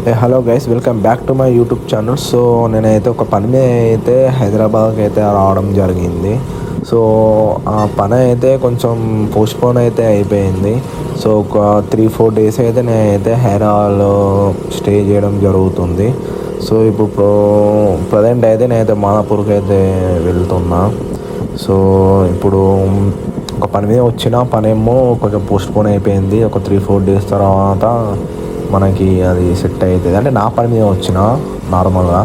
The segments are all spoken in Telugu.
Hello guys, welcome back to my YouTube channel. So నేనైతే ఒక పని మీద అయితే హైదరాబాద్కి అయితే రావడం జరిగింది. సో ఆ పని అయితే కొంచెం పోస్ట్పోన్ అయితే అయిపోయింది. సో ఒక 3-4 డేస్ అయితే నేనైతే హైదరాబాద్లో స్టే చేయడం జరుగుతుంది. సో ఇప్పుడు ప్రజెంట్ అయితే నేనైతే మాదాపూర్కి అయితే వెళ్తున్నా. సో ఇప్పుడు ఒక పని మీద వచ్చిన పనేమో కొంచెం పోస్ట్పోన్ అయిపోయింది. ఒక 3-4 డేస్ తర్వాత మనకి అది సెట్ అవుతుంది. అంటే నా పని మీద వచ్చిన నార్మల్గా.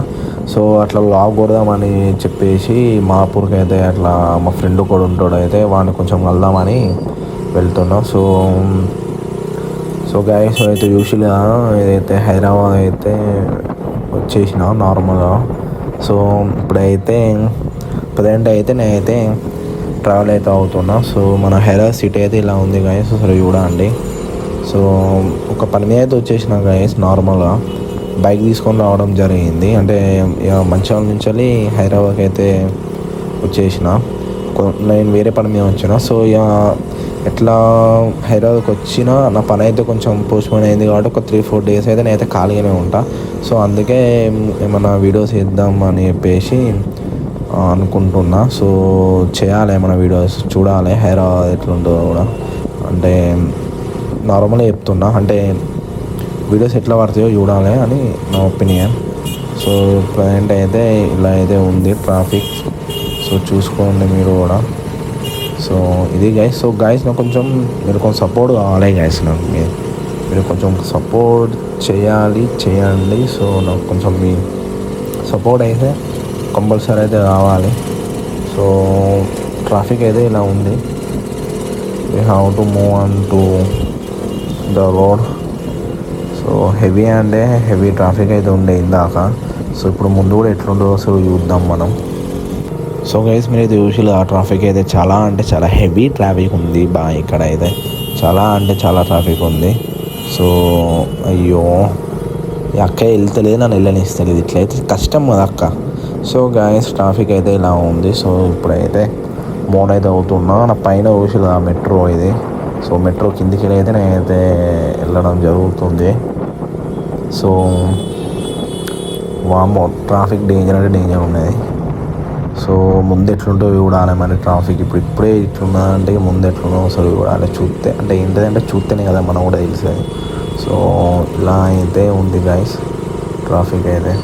సో అట్లా లాగ్ కొడదామని చెప్పేసి మాదాపూర్కి అయితే అట్లా మా ఫ్రెండ్ కూడా ఉంటాడు, అయితే వాడిని కొంచెం వెళ్దామని వెళ్తున్నాం. సో గైస్ అయితే యూజువల్గా ఏదైతే హైదరాబాద్ అయితే వచ్చేసిన నార్మల్గా. సో ఇప్పుడైతే ప్రజెంట్ అయితే నేనైతే ట్రావెల్ అయితే అవుతున్నా. సో మన హైదరాబాద్ సిటీ అయితే ఇలా ఉంది గైస్, సరే చూడండి. సో ఒక పని మీద అయితే వచ్చేసిన గైస్, నార్మల్గా బైక్ తీసుకొని రావడం జరిగింది. అంటే మంచిర్యాల నుంచి వెళ్ళి హైదరాబాద్కి అయితే వచ్చేసిన. నేను వేరే పని మీద వచ్చిన. సో ఇక ఎట్లా హైదరాబాద్కి వచ్చిన నా పని అయితే కొంచెం పోస్ట్పోన్ అయింది కాబట్టి ఒక 3-4 డేస్ అయితే నేనైతే ఖాళీగానే ఉంటా. సో అందుకే ఏమన్నా వీడియోస్ ఇద్దాం అని చెప్పేసి అనుకుంటున్నా. సో చేయాలి ఏమైనా వీడియోస్, చూడాలి హైదరాబాద్ ఎట్లుంటుందో కూడా. అంటే నార్మల్గా చెప్తున్నా, అంటే వీడియోస్ ఎట్లా పడతాయో చూడాలి అని నా ఒపీనియన్. సో ప్రజెంట్ అయితే ఇలా అయితే ఉంది ట్రాఫిక్. సో చూసుకోండి మీరు కూడా. సో ఇది గైస్. సో గైస్ నాకు కొంచెం మీరు కొంచెం సపోర్ట్ కావాలి గైస్. నాకు మీరు కొంచెం సపోర్ట్ చేయండి. సో నాకు కొంచెం మీ సపోర్ట్ అయితే కంపల్సరీ అయితే కావాలి. సో ట్రాఫిక్ అయితే ఇలా ఉంది. We have to move on to the road. So heavy traffic అయితే ఉండే ఇందాక. సో ఇప్పుడు ముందు కూడా ఎట్లుండో సో చూద్దాం మనం. సో గైస్ మీరైతే యూజువల్గా ఆ ట్రాఫిక్ అయితే చాలా అంటే చాలా హెవీ ట్రాఫిక్ ఉంది ఇక్కడ అయితే చాలా అంటే చాలా ట్రాఫిక్ ఉంది. సో అయ్యో ఈ అక్క వెళ్తలేదు, నన్ను వెళ్ళనిస్తలేదు, ఇట్లయితే కష్టం కదా అక్క. సో గైస్ ట్రాఫిక్ అయితే ఇలా ఉంది. సో ఇప్పుడైతే మోడ్ అయితే అవుతున్నా. నా పైన యూజువల్గా మెట్రో ఇది. సో మెట్రో కిందికి అయితే నేనైతే వెళ్ళడం జరుగుతుంది. సో వామ్మో ట్రాఫిక్ డేంజర్ అంటే డేంజర్ ఉన్నది. సో ముందు ఎట్లుంటో చూడాలి మరి ట్రాఫిక్. ఇప్పుడే ఇట్లున్నదంటే ముందు ఎట్లుందో అసలు చూడాలి. చూస్తే అంటే ఏంటంటే చూస్తేనే కదా మనం కూడా తెలిసేది. సో ఇలా అయితే ఉంది గైస్ ట్రాఫిక్ అయితే.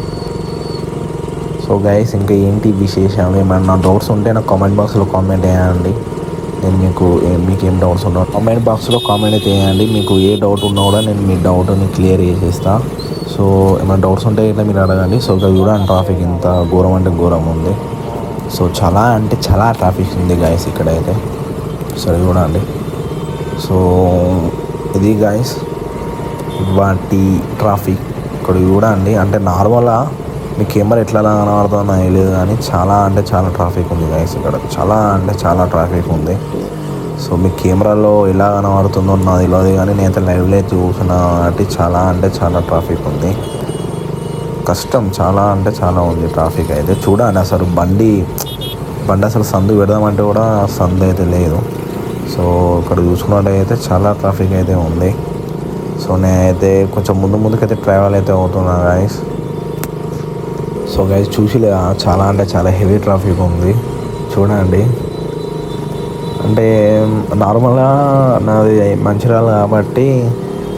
సో గైస్ ఇంకా ఏంటి విశేషాలు, ఏమైనా డౌట్స్ ఉంటే నాకు కామెంట్ బాక్స్లో కామెంట్ చేయండి. నేను మీకు ఏం డౌట్స్ ఉండవు కామెంట్ బాక్స్లో కామెంట్ అయితే చేయండి. మీకు ఏ డౌట్ ఉన్నా కూడా నేను మీ డౌట్ని క్లియర్ చేసేస్తా. సో ఏమైనా డౌట్స్ ఉంటే ఇట్లా మీరు అడగండి. సో ఇక్కడ చూడండి ట్రాఫిక్ ఇంత ఘోరం అంటే ఘోరం ఉంది. సో చాలా అంటే చాలా ట్రాఫిక్ ఉంది గాయస్ ఇక్కడైతే. సరే చూడండి. సో ఇది గాయస్ వాటి ట్రాఫిక్ ఇక్కడ చూడండి. అంటే నార్మల్గా మీ కెమెరా ఎట్లా కనబడుతుందో నాకు తెలియదు కానీ చాలా అంటే చాలా ట్రాఫిక్ ఉంది గాయస్ ఇక్కడ. చాలా అంటే చాలా ట్రాఫిక్ ఉంది. సో మీ కెమెరాలో ఎలా కనబడుతుందో నాకు తెలియదు కానీ నేనైతే లైవ్లో అయితే చూసిన కాబట్టి చాలా అంటే చాలా ట్రాఫిక్ ఉంది. కష్టం చాలా అంటే చాలా ఉంది ట్రాఫిక్ అయితే. చూడండి అసలు బండి అసలు సందు పెడదామంటే కూడా సందు అయితే లేదు. సో ఇక్కడ చూసుకున్నట్టయితే చాలా ట్రాఫిక్ అయితే ఉంది. సో నేనైతే కొంచెం ముందుకైతే ట్రావెల్ అయితే అవుతున్నా గైస్. సో గైస్ చూసి చాలా అంటే చాలా హెవీ ట్రాఫిక్ ఉంది చూడండి. అంటే నార్మల్గా నాది మంచిర్యాల కాబట్టి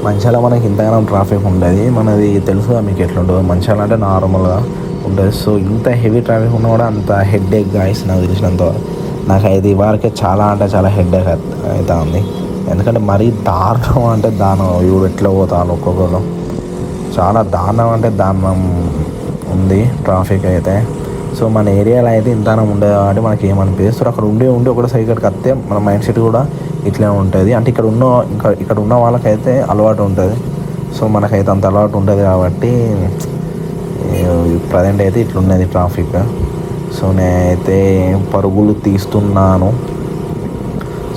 మంచిర్యాల మనకి ఇంతగానో ట్రాఫిక్ ఉండదు. మనది తెలుసుగా మీకు ఎట్లుంటుందో. మంచిర్యాల అంటే నార్మల్గా ఉంటుంది. సో ఇంత హెవీ ట్రాఫిక్ ఉన్నా కూడా అంత హెడ్ఏక్ గాయస్ నాకు తెలిసినంత. నాకైతే ఇవాళకే చాలా అంటే చాలా హెడ్ఏక్ అవుతా ఉంది. ఎందుకంటే మరీ దారుణం అంటే దారుణం. ఇవి ఎట్లా పోతాను ఒక్కొక్కరు. చాలా దారుణం అంటే దారుణం ఉంది ట్రాఫిక్ అయితే. సో మన ఏరియాలో అయితే ఇంతనం ఉండదు కాబట్టి మనకి ఏమనిపిస్తుంది. అక్కడ ఉండి ఒకటి సైడ్కి వస్తే మన మైండ్ సెట్ కూడా ఇట్లే ఉంటుంది. అంటే ఇక్కడ ఉన్న వాళ్ళకైతే అలవాటు ఉంటుంది. సో మనకైతే అంత అలవాటు ఉంటుంది కాబట్టి ప్రజెంట్ అయితే ఇట్లున్నది ట్రాఫిక్. సో నేనైతే పరుగులు తీస్తున్నాను.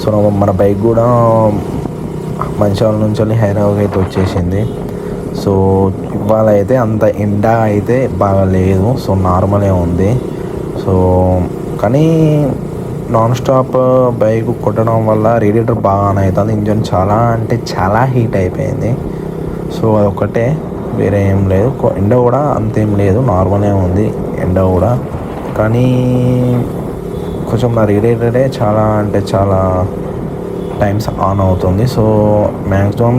సో మన బైక్ కూడా మంచిర్యాల నుంచి వెళ్ళి హైదరాబాద్ అయితే వచ్చేసింది. సో ఇవాళ అయితే అంత ఎండ అయితే బాగా లేదు. సో నార్మలే ఉంది. సో కానీ నాన్ స్టాప్ బైక్ కొట్టడం వల్ల రేడియేటర్ బాగానే అవుతుంది. ఇంజన్ చాలా అంటే చాలా హీట్ అయిపోయింది. సో అదొకటే వేరే ఏం లేదు. ఎండ కూడా అంతేం లేదు, నార్మల్గా ఉంది ఎండ కూడా. కానీ కొంచెం నా రేడియేటరే చాలా అంటే చాలా టైమ్స్ ఆన్ అవుతుంది. సో మ్యాక్సిమం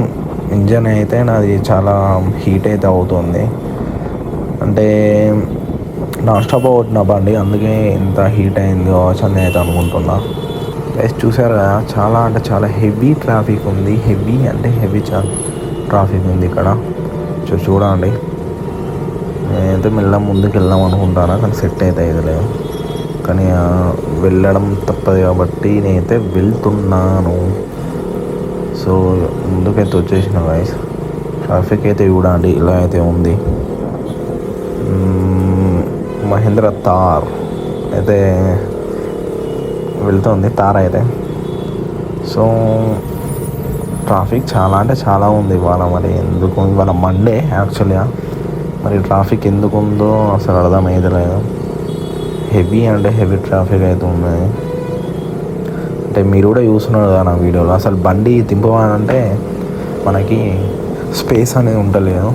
ఇంజన్ అయితే నాది చాలా హీట్ అయితే అవుతుంది. అంటే నాన్ స్టాప్ అవుతున్న బండి, అందుకే ఇంత హీట్ అయింది కావచ్చు అని అయితే అనుకుంటున్నా. చూసారు కదా, చాలా అంటే చాలా హెవీ ట్రాఫిక్ ఉంది. హెవీ అంటే హెవీ ట్రాఫిక్ ఉంది ఇక్కడ. చూడండి, నేనైతే మెల్ల ముందుకు వెళ్దాం అనుకుంటాను, కానీ సెట్ అయితే లేదు. కానీ వెళ్ళడం తప్పదు కాబట్టి నేనైతే వెళ్తున్నాను. సో ముందుకైతే వచ్చేసిన గాయ్స్. ట్రాఫిక్ అయితే చూడండి ఇలా అయితే ఉంది. మహేంద్ర థార్ అయితే వెళ్తుంది, థార్ అయితే. సో ట్రాఫిక్ చాలా అంటే చాలా ఉంది ఇవాళ. మరి ఎందుకు ఇవాళ మండే యాక్చువల్గా, మరి ట్రాఫిక్ ఎందుకు ఉందో అసలు అర్థమైతే లేదు. హెవీ అంటే హెవీ ట్రాఫిక్ అయితే ఉన్నది. అంటే మీరు కూడా చూస్తున్నారు కదా నా వీడియోలో, అసలు బండి దింపవాలంటే మనకి స్పేస్ అనేది ఉండలేదు.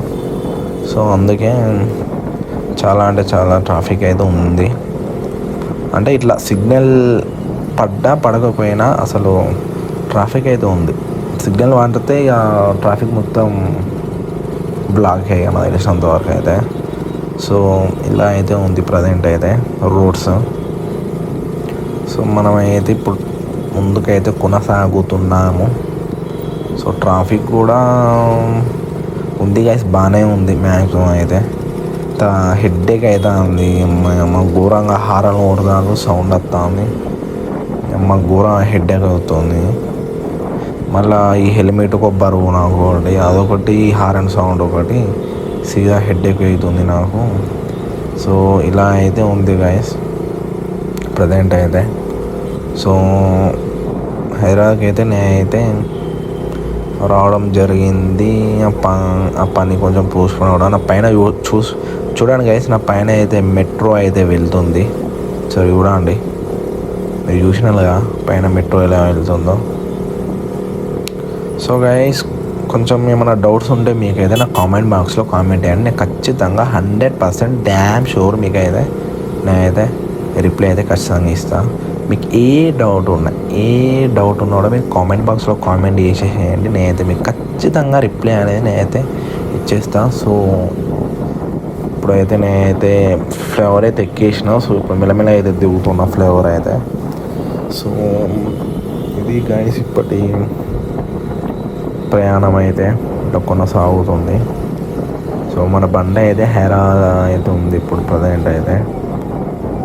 సో అందుకే చాలా అంటే చాలా ట్రాఫిక్ అయితే ఉంది. అంటే ఇట్లా సిగ్నల్ పడ్డా పడకపోయినా అసలు ట్రాఫిక్ అయితే ఉంది. సిగ్నల్ వాడితే ఇక ట్రాఫిక్ మొత్తం బ్లాక్ అయ్యాయి నాకు తెలిసినంత వరకు అయితే. సో ఇలా అయితే ఉంది ప్రజెంట్ అయితే రోడ్స్. సో మనం అయితే ఇప్పుడు ముందుకైతే కొనసాగుతున్నాము. సో ట్రాఫిక్ కూడా ఉంది గైస్, బాగానే ఉంది మ్యాక్సిమం అయితే. హెడ్ఏక్ అయితే ఉంది అమ్మ, ఘోరంగా హారన్ కొడుతుంది, సౌండ్ వస్తుంది అమ్మ, ఘోరంగా హెడ్ఏక్ అవుతుంది. మళ్ళీ ఈ హెల్మెట్ ఒక బరువు నాకు ఒకటి, అదొకటి హారన్ సౌండ్ ఒకటి, సీదా హెడ్ఏక్ అవుతుంది నాకు. సో ఇలా అయితే ఉంది గైస్ ప్రజెంట్ అయితే. సో హైదరాబాద్కి అయితే నేనైతే రావడం జరిగింది. ఆ పని కొంచెం పోస్ట్పోన్ అవ్వడం. నా పైన చూడండి గైస్, నా పైన అయితే మెట్రో అయితే వెళ్తుంది. సో చూడండి, మీరు చూసినారుగా పైన మెట్రో ఎలా వెళ్తుందో. సో గైస్, కొంచెం ఏమైనా డౌట్స్ ఉంటే మీకు ఏదైనా కామెంట్ బాక్స్లో కామెంట్ చేయండి. నేను ఖచ్చితంగా 100% డ్యామ్ షూర్ మీకు అయితే నేనైతే రిప్లై అయితే ఖచ్చితంగా ఇస్తాను. మీకు ఏ డౌట్ ఉన్నా కూడా మీరు కామెంట్ బాక్స్లో కామెంట్ చేసేసేయండి. నేనైతే మీకు ఖచ్చితంగా రిప్లై అనేది నేనైతే ఇచ్చేస్తాను. సో ఇప్పుడైతే నేనైతే ఫ్లేవర్ అయితే ఎక్కేసిన. సో ఇప్పుడు మెల్లమెల్ల అయితే దిగుతున్నా ఫ్లేవర్ అయితే. సో ఇది గైస్ ఇప్పటి ప్రయాణం అయితే కొనసాగుతుంది. సో మన బండి అయితే హైదరాబాద్ అయితే ఉంది ఇప్పుడు ప్రజెంట్ అయితే.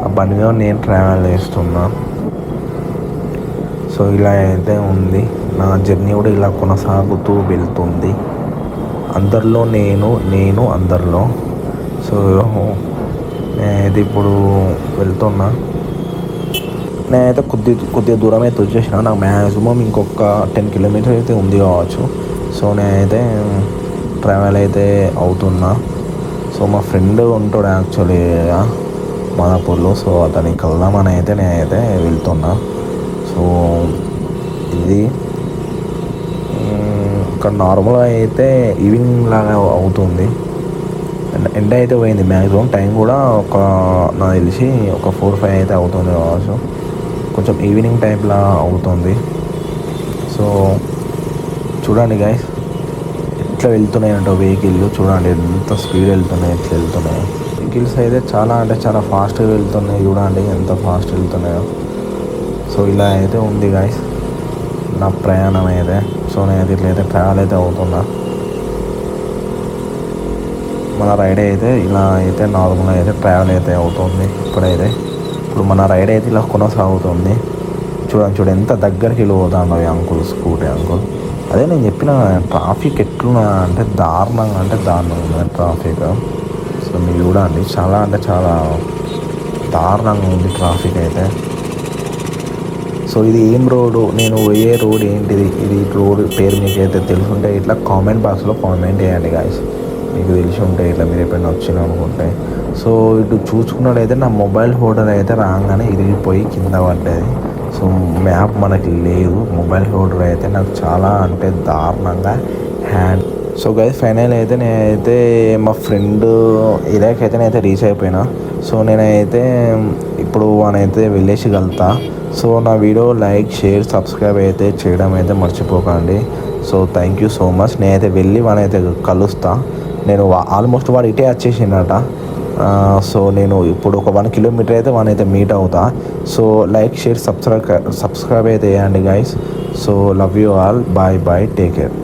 ఆ బండి మీద నేను ట్రావెల్ చేస్తున్నా. సో ఇలా అయితే ఉంది నా జర్నీ కూడా, ఇలా కొనసాగుతూ వెళ్తుంది. అందరిలో నేను అందరిలో. సో నేనైతే ఇప్పుడు వెళ్తున్నా. నేనైతే కొద్దిగా దూరం అయితే వచ్చేసిన. నాకు మ్యాక్సిమం ఇంకొక 10 కిలోమీటర్స్ అయితే ఉంది కావచ్చు. సో నేనైతే ట్రావెల్ అయితే అవుతున్నా. సో మా ఫ్రెండ్ ఉంటాడు యాక్చువల్లీ మాదాపూర్లో. సో అతనికి కలుద్దామని అయితే నేనైతే వెళ్తున్నా. సో ఇది ఇక్కడ నార్మల్గా అయితే ఈవినింగ్ లాగా అవుతుంది. ఎండ అయితే పోయింది. మ్యాక్సిమం టైం కూడా నాకు తెలిసి ఒక 4-5 అయితే అవుతుంది కావచ్చు. కొంచెం ఈవినింగ్ టైప్లా అవుతుంది. సో చూడండి గైస్, ఎట్లా వెళ్తున్నాయి అంటే వెహికల్ చూడండి ఎంత స్పీడ్ వెళ్తున్నాయి, ఎట్లా వెళ్తున్నాయి వెహికల్స్ అయితే చాలా అంటే చాలా ఫాస్ట్గా వెళ్తున్నాయి. చూడండి ఎంత ఫాస్ట్ వెళ్తున్నాయో. సో ఇలా అయితే ఉంది గైస్ నా ప్రయాణం అయితే. సో నేను ఇట్లయితే ట్రావెల్ అయితే అవుతున్నా. మన రైడ్ అయితే ఇలా అయితే నార్మల్గా అయితే ట్రావెల్ అయితే అవుతుంది. ఇప్పుడు మన రైడ్ అయితే ఇలా కొనసాగుతుంది. చూడండి ఎంత దగ్గరికి పోతాను అంకుల్, స్కూటీ అంకుల్. అదే నేను చెప్పిన ట్రాఫిక్ ఎట్లున్నా అంటే దారుణంగా ఉంది ట్రాఫిక్. సో మీరు చూడండి చాలా అంటే చాలా దారుణంగా ఉంది ట్రాఫిక్ అయితే. సో ఇది ఏం రోడ్డు, నేను పోయే రోడ్ ఏంటిది, ఇది రోడ్ పేరు మీకు అయితే తెలుసుంటే ఇట్లా కామెంట్ బాక్స్లో కామెంట్ చేయండి గాయస్. మీకు తెలిసి ఉంటే ఇట్లా మీరు ఎప్పుడైనా వచ్చినా అనుకుంటే. సో ఇటు చూసుకున్నట్టయితే నా మొబైల్ హోల్డర్ అయితే రాగానే ఇరిగిపోయి కింద పడ్డది. సో మ్యాప్ మనకి లేదు. మొబైల్ హోల్డర్ అయితే నాకు చాలా అంటే దారుణంగా సో గైస్ ఫైనల్ అయితే నేనైతే మా ఫ్రెండ్ ఏరియాకి అయితే నేనైతే రీచ్ అయిపోయినా. సో నేనైతే ఇప్పుడు వానైతే వెళ్ళేసి కలుతా. సో నా వీడియో లైక్ షేర్ సబ్స్క్రైబ్ అయితే చేయడం అయితే మర్చిపోకండి. So thank you so much. నేనైతే వెళ్ళి వానైతే కలుస్తా. నేను ఆల్మోస్ట్ వాడు ఇటే వచ్చేసిండట. సో నేను ఇప్పుడు ఒక 1 కిలోమీటర్ అయితే వానైతే మీట్ అవుతా. సో లైక్ షేర్ సబ్స్క్రైబ్ అయితే చేయండి guys. So love you all. Bye bye. Take care.